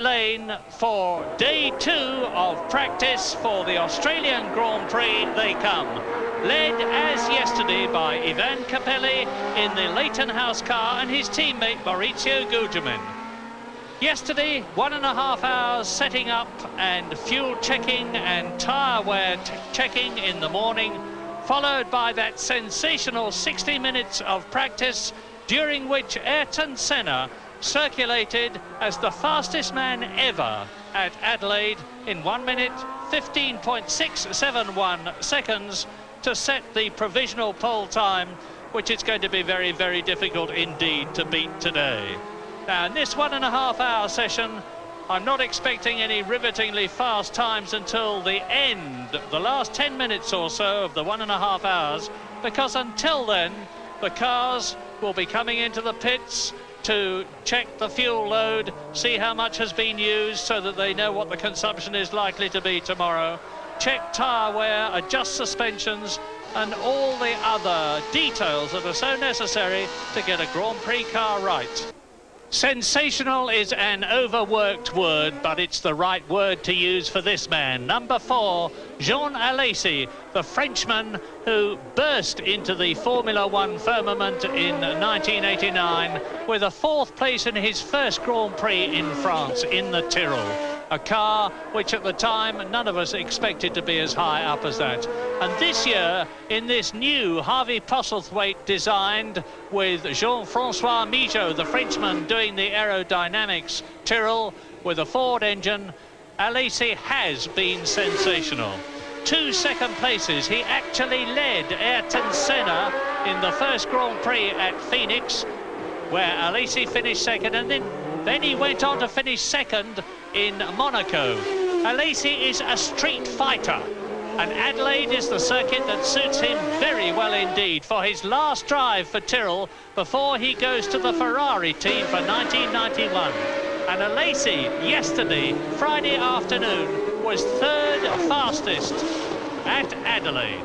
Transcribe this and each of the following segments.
lane for day 2 of practice for the Australian Grand Prix they come. Led as yesterday by Ivan Capelli in the Leighton House car and his teammate Maurizio Gugelmin. Yesterday, 1.5 hours setting up and fuel checking and tyre wear checking in the morning, followed by that sensational 60 minutes of practice, during which Ayrton Senna circulated as the fastest man ever at Adelaide in 1 minute 15.671 seconds to set the provisional pole time, which it's going to be very, very difficult indeed to beat today. Now, in this 1.5 hour session, I'm not expecting any rivetingly fast times until the end, the last 10 minutes or so of the 1.5 hours, because until then, the cars will be coming into the pits to check the fuel load, see how much has been used so that they know what the consumption is likely to be tomorrow, check tyre wear, adjust suspensions, and all the other details that are so necessary to get a Grand Prix car right. Sensational is an overworked word, but it's the right word to use for this man. Number 4, Jean Alesi, the Frenchman who burst into the Formula One firmament in 1989 with a 4th place in his first Grand Prix in France in the Tyrrell. A car which at the time none of us expected to be as high up as that. And this year, in this new Harvey Postlethwaite designed with Jean-Francois Migeot, the Frenchman, doing the aerodynamics Tyrrell with a Ford engine, Alesi has been sensational. 2 second places. He actually led Ayrton Senna in the first Grand Prix at Phoenix, where Alesi finished second, and then he went on to finish second in Monaco. Alesi is a street fighter, and Adelaide is the circuit that suits him very well indeed for his last drive for Tyrrell before he goes to the Ferrari team for 1991. And Alesi yesterday, Friday afternoon, was 3rd fastest at Adelaide.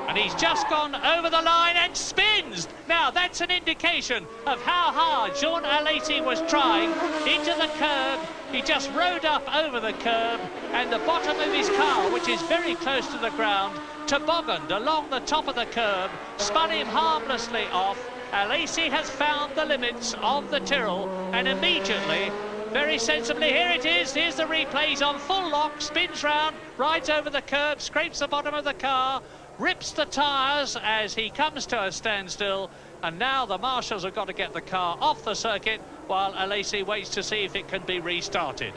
And he's just gone over the line and spins. Now, that's an indication of how hard Jean Alesi was trying into the curb. He just rode up over the curb, and the bottom of his car, which is very close to the ground, tobogganed along the top of the curb, spun him harmlessly off. Alesi has found the limits of the Tyrrell, and immediately, very sensibly, here it is, here's the replay, he's on full lock, spins round, rides over the curb, scrapes the bottom of the car, rips the tyres as he comes to a standstill, and now the marshals have got to get the car off the circuit while Alesi waits to see if it can be restarted.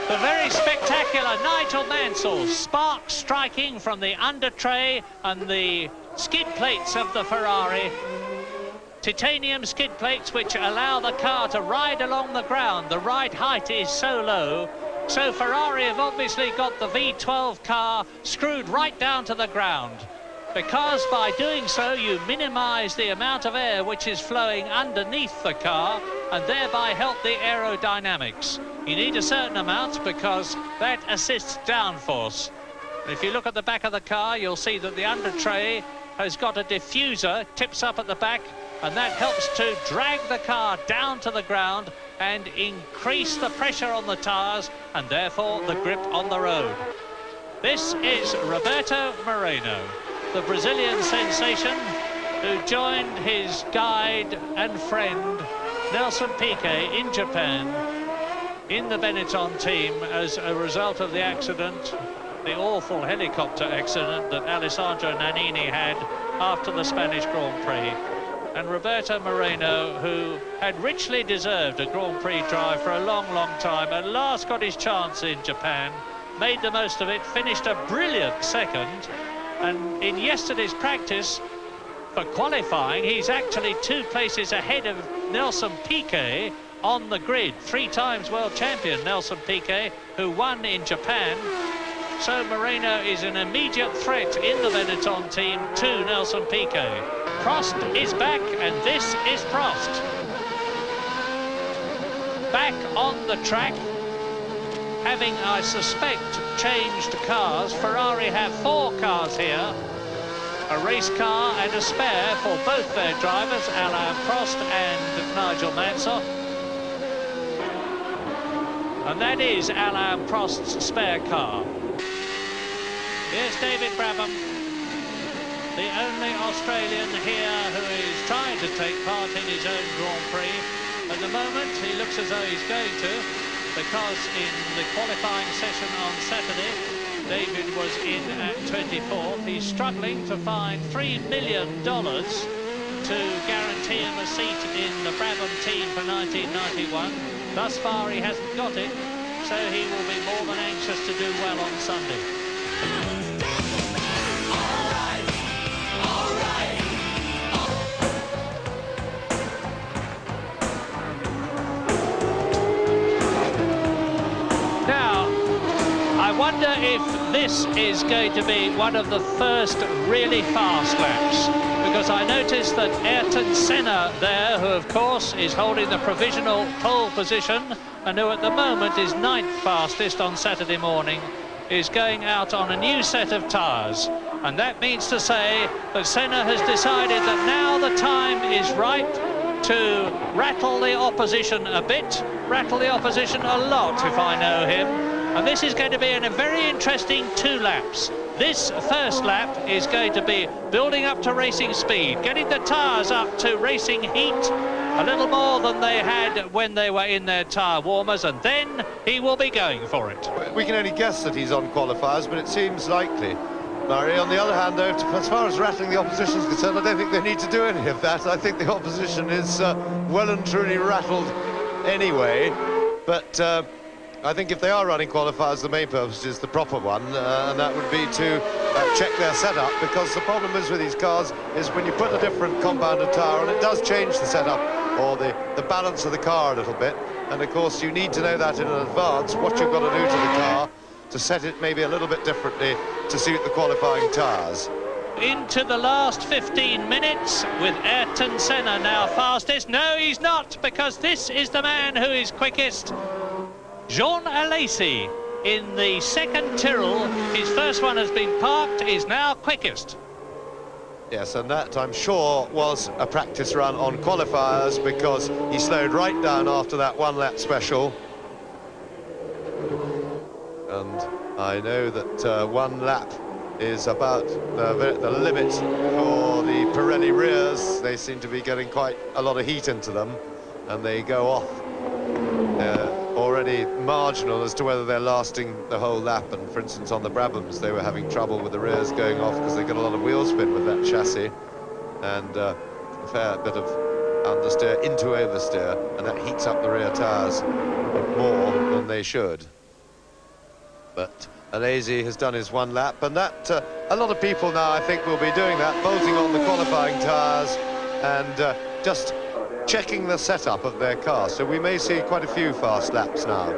The very spectacular Nigel Mansell, sparks striking from the under tray and the skid plates of the Ferrari. Titanium skid plates which allow the car to ride along the ground. The ride height is so low. So Ferrari have obviously got the V12 car screwed right down to the ground, because by doing so you minimise the amount of air which is flowing underneath the car and thereby help the aerodynamics. You need a certain amount because that assists downforce. And if you look at the back of the car, you'll see that the under tray has got a diffuser, tips up at the back, and that helps to drag the car down to the ground and increase the pressure on the tyres and therefore the grip on the road. This is Roberto Moreno, the Brazilian sensation who joined his guide and friend Nelson Piquet in Japan in the Benetton team as a result of the accident, the awful helicopter accident that Alessandro Nannini had after the Spanish Grand Prix. And Roberto Moreno, who had richly deserved a Grand Prix drive for a long, long time, at last got his chance in Japan, made the most of it, finished a brilliant second, and in yesterday's practice for qualifying, he's actually 2 places ahead of Nelson Piquet on the grid. 3 times world champion Nelson Piquet, who won in Japan. So Moreno is an immediate threat in the Benetton team to Nelson Piquet. Prost is back, and this is Prost. Back on the track, having, I suspect, changed cars. Ferrari have 4 cars here. a race car and a spare for both their drivers, Alain Prost and Nigel Mansell. And that is Alain Prost's spare car. Here's David Brabham, the only Australian here who is trying to take part in his own Grand Prix. At the moment, he looks as though he's going to, because in the qualifying session on Saturday, David was in at 24th. He's struggling to find $3 million to guarantee him a seat in the Brabham team for 1991. Thus far, he hasn't got it, so he will be more than anxious to do well on Sunday. I wonder if this is going to be one of the first really fast laps, because I noticed that Ayrton Senna there, who of course is holding the provisional pole position and who at the moment is 9th fastest on Saturday morning, is going out on a new set of tyres. And that means to say that Senna has decided that now the time is right to rattle the opposition a bit, rattle the opposition a lot if I know him. And this is going to be in a very interesting 2 laps. This first lap is going to be building up to racing speed, getting the tyres up to racing heat, a little more than they had when they were in their tyre warmers, and then he will be going for it. We can only guess that he's on qualifiers, but it seems likely. Murray, on the other hand, though, as far as rattling the opposition is concerned, I don't think they need to do any of that. I think the opposition is well and truly rattled anyway, but I think if they are running qualifiers, the main purpose is the proper one, and that would be to check their setup, because the problem is with these cars is when you put a different compounded tyre on, it does change the setup or the balance of the car a little bit, and of course you need to know that in advance, what you've got to do to the car to set it maybe a little bit differently to suit the qualifying tyres. Into the last 15 minutes with Ayrton Senna now fastest. No, he's not, because this is the man who is quickest. Jean Alesi in the second Tyrrell, his first one has been parked, is now quickest. Yes, and that, I'm sure, was a practice run on qualifiers, because he slowed right down after that 1 lap special. And I know that 1 lap is about the limit for the Pirelli rears. They seem to be getting quite a lot of heat into them, and they go off already marginal as to whether they're lasting the whole lap. And for instance, on the Brabhams, they were having trouble with the rears going off because they got a lot of wheel spin with that chassis, and a fair bit of understeer into oversteer, and that heats up the rear tyres more than they should. But Alesi has done his 1 lap, and that a lot of people now, I think, will be doing that, bolting on the qualifying tyres and just checking the setup of their car. So we may see quite a few fast laps now.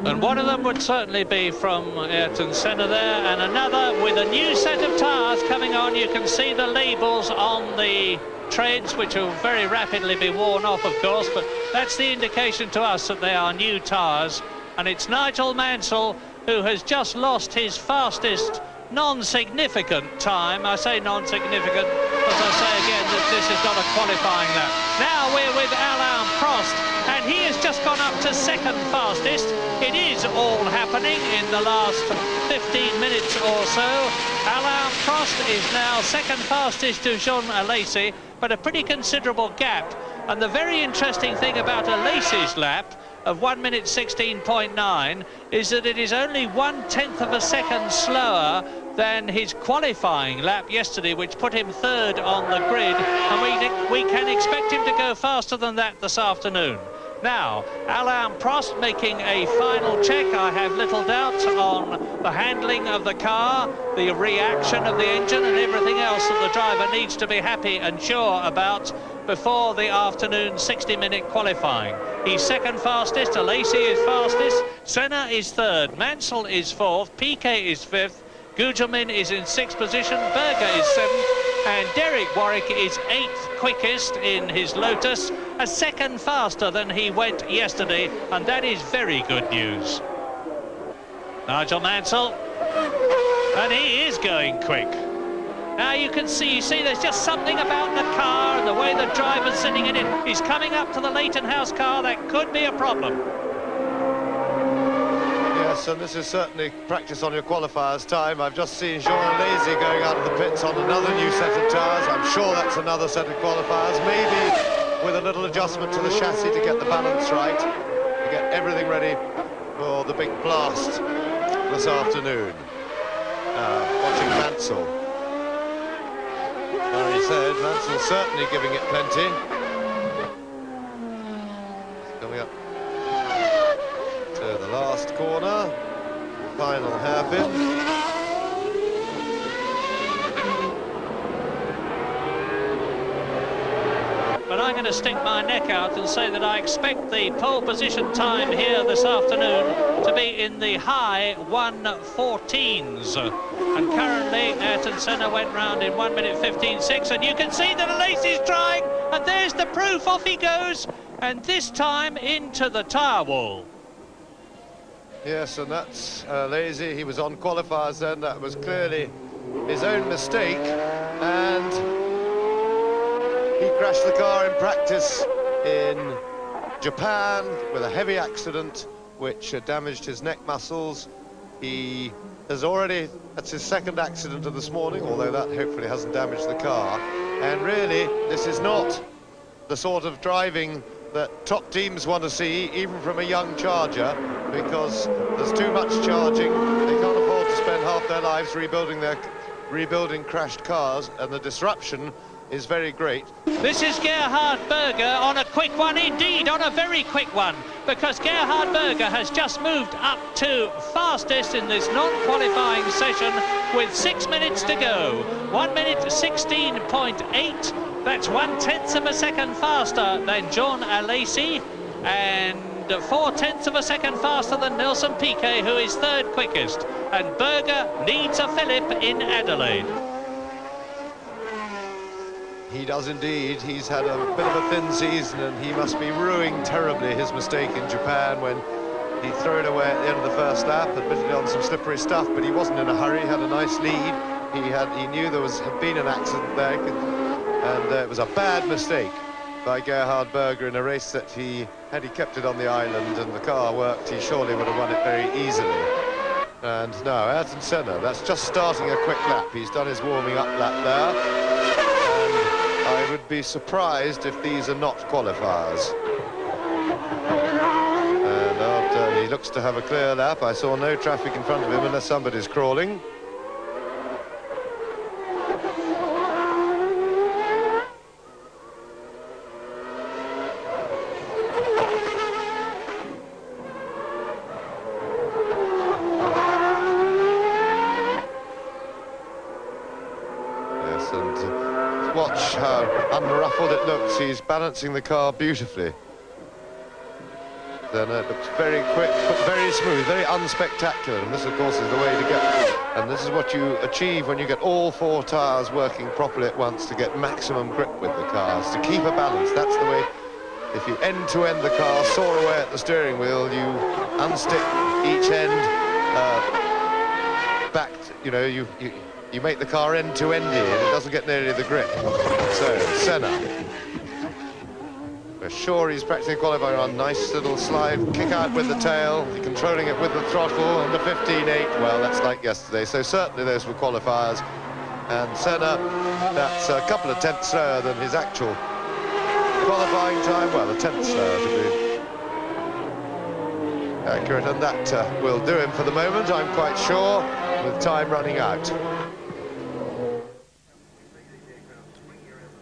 And one of them would certainly be from Ayrton Senna there, and another with a new set of tyres coming on. You can see the labels on the treads, which will very rapidly be worn off, of course, but that's the indication to us that they are new tyres. And it's Nigel Mansell who has just lost his fastest non-significant time. I say non-significant because I say again that this is not a qualifying lap. Now we're with Alain Prost, and he has just gone up to 2nd fastest. It is all happening in the last 15 minutes or so. Alain Prost is now 2nd fastest to Jean Alesi, but a pretty considerable gap. And the very interesting thing about Alesi's lap of 1 minute 16.9 is that it is only 1/10 of a second slower than his qualifying lap yesterday, which put him 3rd on the grid, and we can expect him to go faster than that this afternoon. Now, Alain Prost making a final check. I have little doubt on the handling of the car, the reaction of the engine and everything else that the driver needs to be happy and sure about before the afternoon 60-minute qualifying. He's 2nd fastest, Alesi is fastest, Senna is 3rd, Mansell is 4th, Piquet is 5th, Gugelmin is in 6th position, Berger is 7th, and Derek Warwick is 8th quickest in his Lotus, a second faster than he went yesterday, and that is very good news. Nigel Mansell And he is going quick. Now you see there's just something about the car and the way the driver's sitting in it. He's coming up to the Leighton House car. That could be a problem. Yes, and this is certainly practice on your qualifiers time. I've just seen Jean Alesi going out of the pits on another new set of tyres. I'm sure that's another set of qualifiers, maybe with a little adjustment to the chassis to get the balance right, to get everything ready for the big blast this afternoon. Watching Mansell. He said Mansell certainly giving it plenty. Coming up to the last corner, final hairpin. But I'm going to stick my neck out and say that I expect the pole position time here this afternoon to be in the high 1:14s. And currently Ayrton Senna went round in 1 minute 15.6, and you can see that Alesi's trying, and there's the proof. Off he goes, and this time into the tyre wall. Yes, and that's Alesi. He was on qualifiers then. That was clearly his own mistake, and he crashed the car in practice in Japan with a heavy accident which damaged his neck muscles. He has already, that's his second accident of this morning, although that hopefully hasn't damaged the car. And really, this is not the sort of driving that top teams want to see, even from a young charger, because there's too much charging. They can't afford to spend half their lives rebuilding crashed cars, and the disruption is very great. This is Gerhard Berger on a quick one, indeed, on a very quick one, because Gerhard Berger has just moved up to fastest in this non-qualifying session with 6 minutes to go. 1 minute 16.8. That's 1/10 of a second faster than Jean Alesi, and 4/10 of a second faster than Nelson Piquet, who is third quickest. And Berger needs a fillip in Adelaide. He does indeed. He's had a bit of a thin season, and he must be ruining terribly his mistake in Japan when he threw it away at the end of the first lap, admittedly on some slippery stuff, but he wasn't in a hurry. He had a nice lead. He knew there had been an accident there, and it was a bad mistake by Gerhard Berger in a race that had he kept it on the island and the car worked, he surely would have won it very easily. And now Ayrton Senna, that's just starting a quick lap. He's done his warming up lap there. I would be surprised if these are not qualifiers. And after he looks to have a clear lap, I saw no traffic in front of him unless somebody's crawling. Yes, and watch how unruffled it looks. He's balancing the car beautifully. Then it looks very quick, but very smooth, very unspectacular. And this, of course, is the way to get. And this is what you achieve when you get all four tyres working properly at once to get maximum grip with the cars, to keep a balance. That's the way. If you end-to-end the car, saw away at the steering wheel, you unstick each end back. You know, you make the car end-to-endy, and it doesn't get nearly the grip. So Senna. We're sure he's practically qualifying on nice little slide, kick out with the tail, controlling it with the throttle, and the 15.8, well, that's like yesterday. So certainly those were qualifiers. And Senna, that's a couple of tenths slower than his actual qualifying time. Well, a tenth slower to be accurate, and that will do him for the moment, I'm quite sure, with time running out.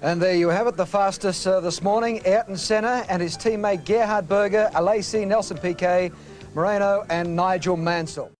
And there you have it, the fastest this morning, Ayrton Senna and his teammate Gerhard Berger, Alesi, Nelson Piquet, Moreno and Nigel Mansell.